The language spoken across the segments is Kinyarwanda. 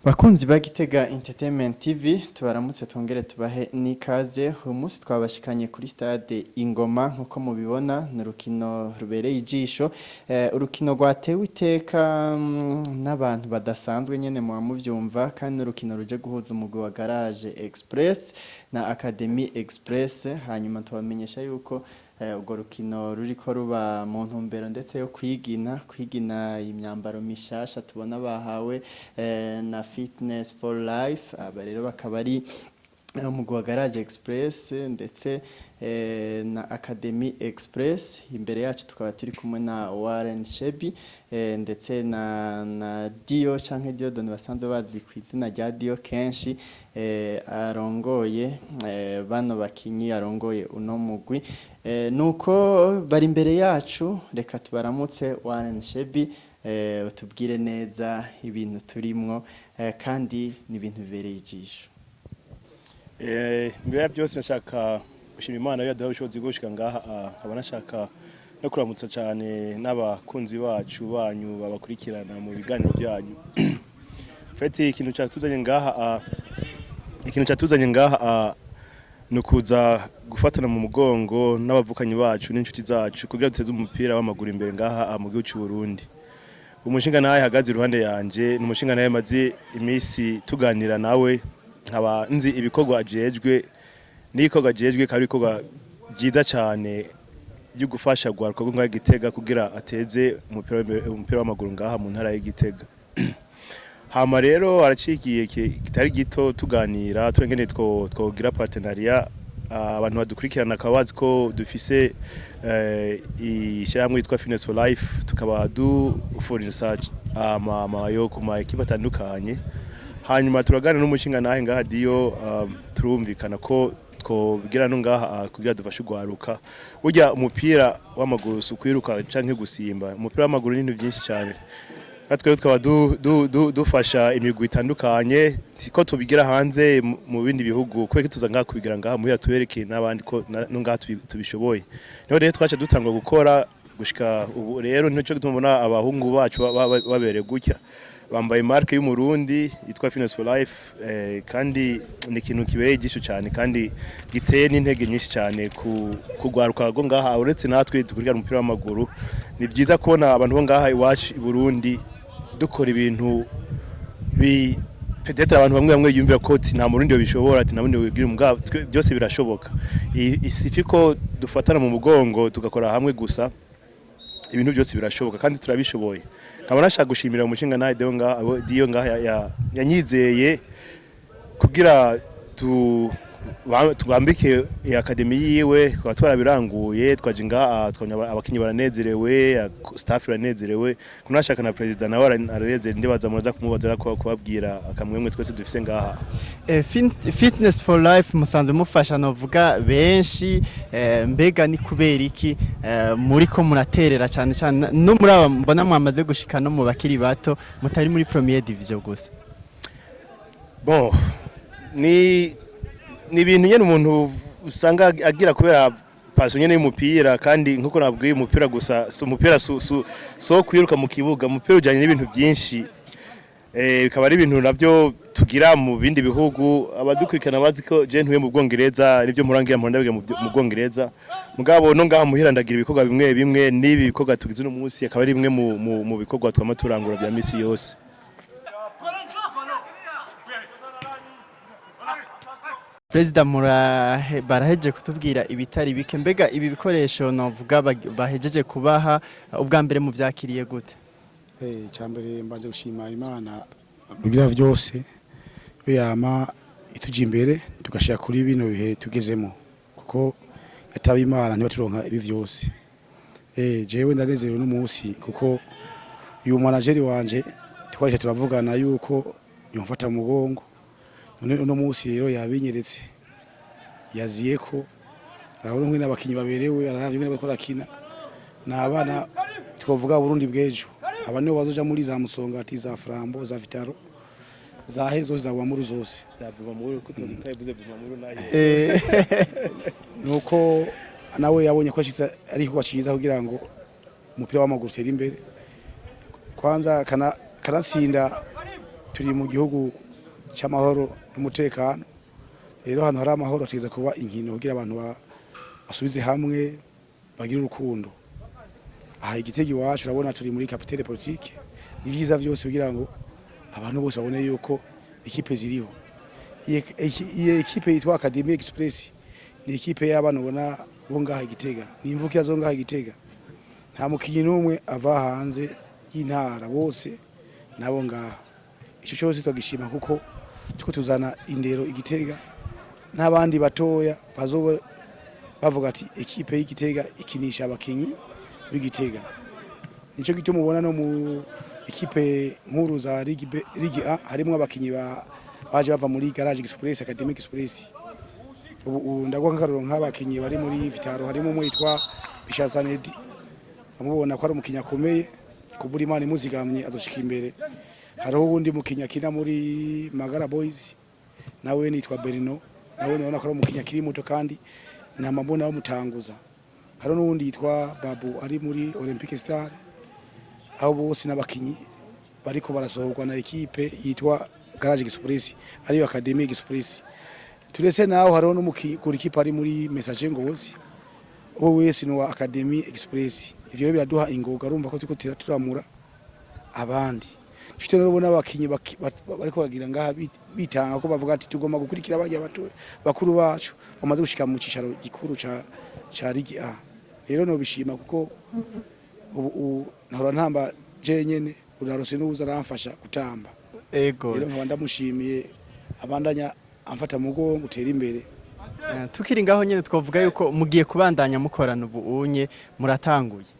Bakunzi ba Gitega Entertainment TV tubaramutse tongere tubahe nikaze uyu munsi twabashikanye kuri Stade ingoma nkuko mubibona n'urukino rubereye ijisho urukino rwatewe iteka n'abantu badasanzwe nyene mu muvyumva kandi urukino ruje guhuza umugwi wa Garage Express na Academy Expres hanyuma tubamenyesha yuko urwo rukino ruriko ruba mu ntumbero ndetse yo kwigina imyambaro mishasha tubona bahawe na Fitness for Life aba rero bakaba ari umugwi wa Garage Express ndetse na Academy Expres imbere yacu tukaba turi kumwe na Warren Shebi ndetse na Dio canke Dio Don basanzwe bazi ku izina rya Dio kenshi arongoye bano bakinyi arongoye uno mugwi nuko bari imbere yacu reka tubaramutse Warren Shebi utubwire neza ibintu turimwo kandi ni ibintu bibereye ijisho mbere byose nashaka gushima Imana yaduha ubushobozi bwo gushika ngaha aba nashaka no kuramutsa cyane n'abakunzi bacu banyu babakurikirana mu biganiro byanyu fete ikintu cyatuzanye ngaha nukuza gufatana mu mugongo n'abavukanyi bacu n'inshuti zacu kugira duteze umupira w'amaguru imbere ngaha mu gihugu cy'u Burundi umushinga nawe hagaze iruhande yanje n'umushinga nawe maze imisi tuganira nawe nkaba nzi ibikorwa ajejwe n'ibikorwa ajejwe kandi ibikorwa byiza cyane byo gufasha gwaruka ngo Gitega kugira ateze umupira w'amaguru ngaha mu ntara y'Igitega hama rero aracikiye kitari gito tuganira turengene twogira partenariat abantu badukurikirana akabazi ko dufise ishyirahamwe yitwa Fitness for Life tukaba dufuriza ama yo kuma ekipa atandukanye hanyuma turagana n'umushinga nahe ngaha Dio turumvikana ko twogira no ngaha kugira dufashe gwaruka burya umupira w'amaguru sukwiruka canke gusimba umupira w'amaguru n'ibintu byinshi cyane katwe tukaba dufasha imigwi itandukanye ko tubigira hanze mu bindi bihugu kweke tuza ngaha kubigira ngaha muhira tubereke n'abandi ko no ngaha tubishoboye niho rero twacha dutangwa gukora gushika ubu rero nico tumubona abahungu bacu babereye gutya bambaye marke y'umurundi yitwa Fitness for Life kandi ni ikintu kibereye ijisho cyane kandi giteye n'intege nyinshi cyane kugwaruka go ngaha uretse natwe dukurikira umupira w'amaguru ni byiza kubona abantu bo ngaha iwacu i Burundi dukora ibintu peut-être abantu bamwe yumvira ko nta murundi bishobora ati nabundi wigira umugabo byose birashoboka isifiko dufatana mu mugongo tugakora hamwe gusa ibintu byose birashoboka kandi turabishoboye nkaba nashaka gushimira umushinga nawe Dio ngaha yanyizeye kugira tubambike Academy yiwe kwa twarabiranguye twaje ngaha abakinyi baranezerewe staff baranezerewe kunashaka na president nawe ararezere ndibaza muraza kumubaza kubabwira akamwemwe twese dufise ngaha Fitness for Life musanze mufasha novuga benshi mbega ni kubera iki muri ko muraterera cyane cyane no muri aba mbona mwamaze gushika no mu bakiri bato mutari muri Premier Division gusa bon ni ibintu nyene umuntu usanga agira kubera passion nyene y'umupira kandi nkuko nabwiye umupira gusa umupira so kwiruka mu kibuga umupira ujanye n'ibintu byinshi bikaba ari ibintu navyo tugira mu bindi bihugu abadukurikirana bazi ko je ntuye mu Bwongereza nivyo murangira ndabiga mu Bwongereza mugabo no ngaha muhira ndagira ibikorwa bimwe n'ibi bikorwa tugize no munsi akaba ari bimwe mu bikorwa twamaturangura bya misi yose President baraheje kutubwira ibitari bike mbega ibi bikoresho novuga bahejeje kubaha ubwa mbere mu vyakiriye gute cyambere mbaje gushima Imana bigira vyose yama ituje imbere tugashira kuri bino bihe tugezemo kuko yataba Imana ntibaturonka ibi vyose jewe ndanezerewe no munsi kuko uyu manager wanje twaje turavugana yuko yomfata mu mugongo uno munsi rero yabinyeretse yaziye ko arabona nk'ina abakinyi baberewe aravye ngene bakora kina nabana twovuga Burundi bwejo abane bazoja muri za musonga ati za Frambo za Vitaro za hezo za Bamuru zose zavuga muri ko tutayivuze Bamuru naye nuko nawe yabonye ko ari ko baciza kugira ngo umupira w'amaguru tere imbere kwanza kanatsinda turi mu gihugu cy'amahoro n'umutekano rero hano hari amahoro ategeza kuba inkino kugira abantu basubize hamwe bagira urukundo aha igitego iwacu urabona turi muri capitale politique ni vyiza vyose kugira ngo abantu bose babone yuko ekipe ziriho iyi ekipe yitwa Academy Expres ni ekipe y'abana ubona bo ngaha igitega ni imvukira zo ngaha igitega nta mukinyi n'umwe ava hanze y'intara bose nabo ngaha ico cyose twagishima kuko tuko tuzana indero igitega n'abandi batoya bazoba bavuga ati ekipe y'igitega ikinisha abakinyi b'igitega nico gituma mubona no mu ekipe nkuru za Ligue A harimo abakinyi baje bava muri Garage Express Academy Express ubu ndagwa nkaruro nk'abakinyi bari muri Vitaro harimo umwe yitwa Bishazanedi amubona ko ari umukinyi akomeye kubura Imana imuzigamye azoshika imbere hariho ubundi mukinyi akina muri Magara Boys nawe nitwa Berino nawe nabona ko ari umukinyi akiri muto kandi namabona bamutanguza hariho n'ubundi yitwa Babu ari muri Olympique Stade aho bose n'abakinyi bariko barasohorwa na ekipe yitwa Garage Express ariyo Academy Express turese naho hariho n'umukinyi kuri ekipe ari muri Message Ngozi wowe wese no wa Academy Express ivyo biraduha ingoga urumva ko tuko turamura abandi cyo rero ubona abakinyi bariko bagira ngaha bitanga ko bavuga ati tugomba gukurikira abajya bato bakuru bacu bamaze gushika mu cicaro gikuru ca Ligue A rero no bishima kuko ubu nahora ntamba je nyene urarose n'uza aramfasha gutamba ego rero nkaba ndamushimiye abandanya amfata mu mugongo gutera imbere tukiri ngaho nyene twavuga yuko mugiye kubandanya mukorana ubu unye muratanguye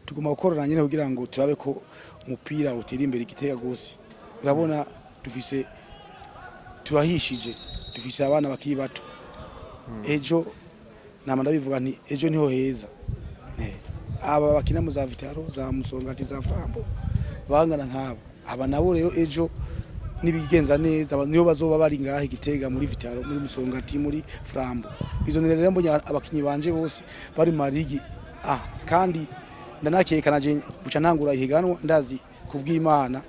tuguma gukorana nyene kugira ngo turabe ko umupira utera imbere igitega gose urabona turahishije dufise abana bakiri bato ejo namanda bivuga nti ejo niho heza aba bakina mu za Vitaro za Musongati za Frambo bangana nkabo aba nabo rero ejo nibigenza neza niyo bazoba bari ngaha igitega muri Vitaro muri Musongati muri Frambo izo neza mbonye abakinyi banje bose bari marigi kandi ndanakekana je buca ntangura ihiganwa ndazi kubw'Imana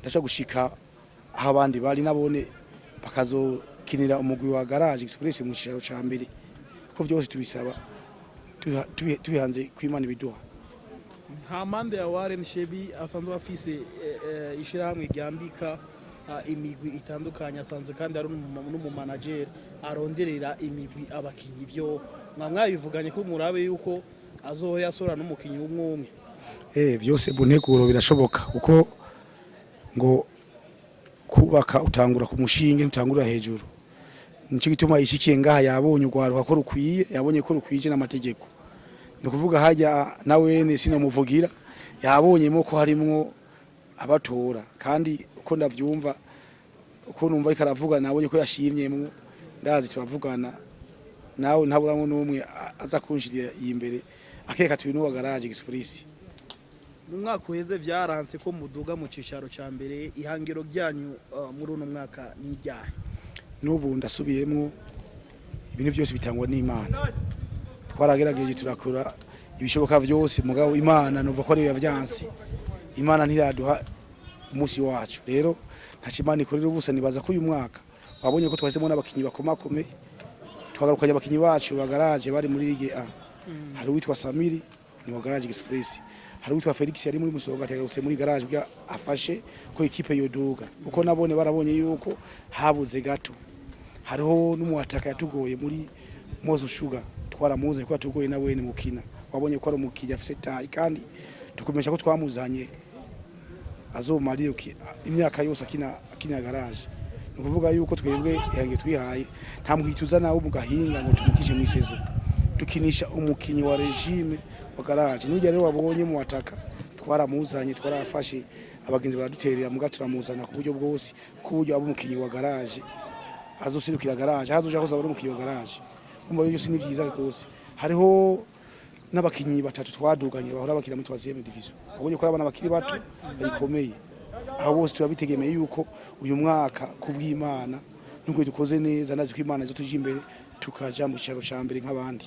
ndasha gushika aho abandi bari nabone bakazokinira umugwi wa Garage Express mu cicaro ca mbere ko vyose tubisaba tubihanze kw'Imana biduha nta mande ya Warren Shebi asanzwe afise ishirahamwe ryambika imigwi itandukanye asanzwe kandi ari n'umu manager aronderera imigwi abakinyi vyo mwamwabivuganye ko murabe yuko azohora yasora n'umukinyi umwe vyose buneguro birashoboka uko ngo kubaka utangura ku mushinge utangura hejuru nico gituma yishikiye ngaha yabonye ugwaruka ko rukwiye yabonye ko rukwije n'amategeko no kuvuga hajya nawe sino muvugira yabonyemo ko harimwo abatora kandi uko ndavyumva uko numva ariko aravuga nabonye ko yashimyemwo ndazi turavugana nawe ntaburamwe n'umwe aza kunshirira imbere akeka turi n'uwa Garage Express mu mwaka uheze vyaranse ko muduga mu cicaro ca mbere ihangiro ryanyu muri uno mwaka n'ijyahe n'ubu ndasubiyemwo ibintu byose bitangwa n'Imana twaragerageje turakora ibishoboka vyose mugabo Imana nova ko ari yavyansi Imana ntiraduha umunsi wacu rero ntacimana ikorera ubusa nibaza ko uyu mwaka wabonye ko twahezemo n'abakinyi bakomakomeye twagarukanye abakinyi bacu bagaraje bari muri Ligue A hari uwitwa Samiri ni wa Garage Express hari uwitwa Felix yari muri Musonga ategarutse muri Garage bya afashe ko ikipe yoduga uko nabone barabonye yuko habuze gato hariho n'umuataka yatugoye muri Mozo Sugar twaramuze ko yatugoye nawe ni mukina wabonye ko ari umukija afise tayi kandi tukomesha ko twamuzanye azomarire imyaka yose akina Garage no kuvuga yuko twebwe yange twihaye nta muhituza nawo mu gahinga ngo tumukije mu isezo tukinisha umukinyi wa regime wa Garage n'ujya rero wabonye mu wataka twaramuzanye twarafashe abagenzi baraduterera muga turamuzana ku buryo bwose ku buryo abo umukinyi wa Garage azosirukira Garage hazoja ko zabona umukinyi wa Garage umva byo ni vyiza rwose hariho n'abakinyi batatu twaduganye bahora bakira mu 3e division abonye ko abana bakiri bato bayikomeye aho bose tubabitegemeye yuko uyu mwaka kubw'Imana nuko dukoze neza nazi ko Imana izotuje imbere tukaja mu cyaro ca mbere nk'abandi